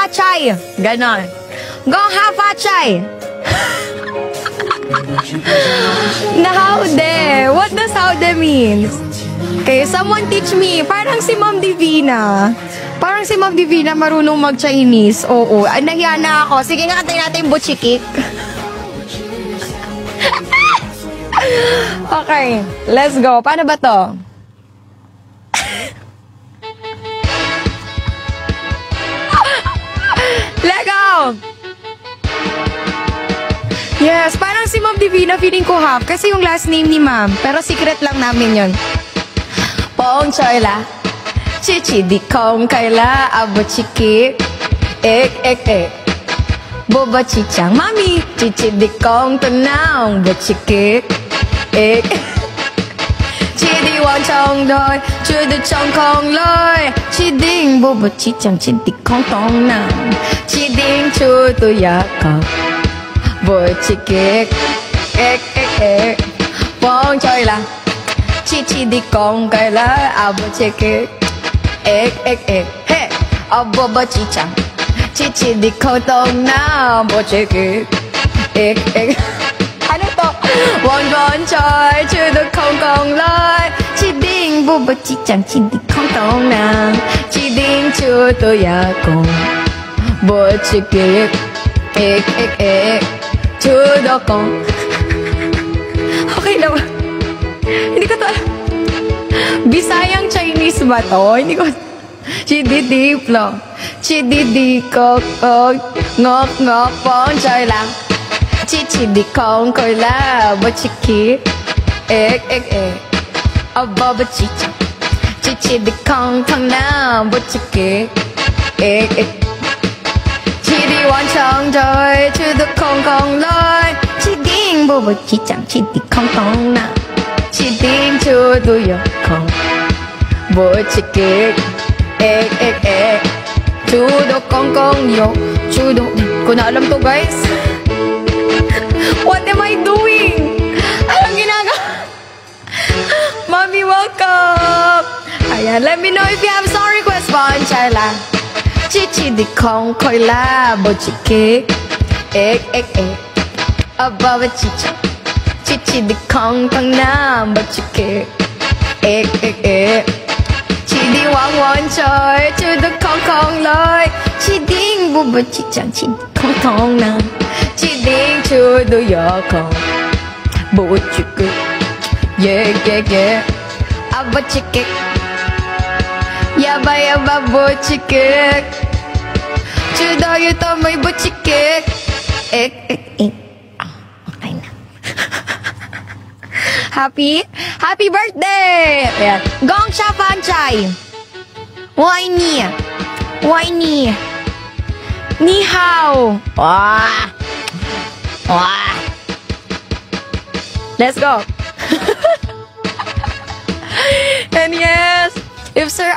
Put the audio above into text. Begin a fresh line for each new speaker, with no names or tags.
Fachay. Ganon. Gong ha Fachay. Nahaude. What does haude means? Okay, someone teach me. Parang si Ma'am Divina. Parang si Ma'am Divina marunong mag-Chinese. Oo. Ay, nahiya na ako. Sige nga, kantayin natin yung butchikik. Okay, let's go. Paano ba to? Let go! Yes, parang si Ma'am Divina, feeling ko half. Kasi yung last name ni Ma'am. Pero secret lang namin yun. Pong choy la, chichi di kong kaila, abo chiki, ek. Boba chichang, mami, chichi di kong tunang, bo chiki, ek. Chi di wang chong doi, chu di chong kong loi, chi ding, boba chichang, chi di kong tong nang, chi ding chu tu ya kong, bo chiki, ek. Pong choy la, chichi di kong kaila, abo chiki, ek. Hey, abo ba chichang, chichi di kong tong na, abo chiki, ek. Ano to? Won choy, chu di kong loi, chi ding boba chichang, chi di kong tong na, chi ding chu to ya kong, bo chiki, ek. Chu do kong. Okay na ba? Hindi ko to alam. Bisayang Chinese ba to? Hindi ko. Chididi plong. Chididi kok ngok pong choy lang. Chichidi kong koy la bo chiki. Ek. Abo bo chicha. Chichidi kong na bo chiki. Ek. Chidi wan chong joy to the kong loi. Chiding bo bo chichang chidi kong na. Chiding chu do yo kong bo chiki, ek. Chu do kong yo, chu do. Ko na alam to, guys. What am I doing? Anong ginagawa? Mommy, welcome. Ayan, let me know if you have song request. Bonchay lang. Chichi di kong koy la bo chiki, ek. Ababa chicha. Chichi di kong na bo chiki, ek. Chidi wang choy, chu di kong loi. Chiding buba chichang, chidi kong na. Chiding chu do yo kong, bo chiki, yeah. Aba chiki, yaba bo chiki. Chu do yo to may bo chiki, ek. Okay na. Happy birthday! Ayan. Gong Sha Fanchay. Why ni? Ni hao. Wah. Let's go. And yes, if Sir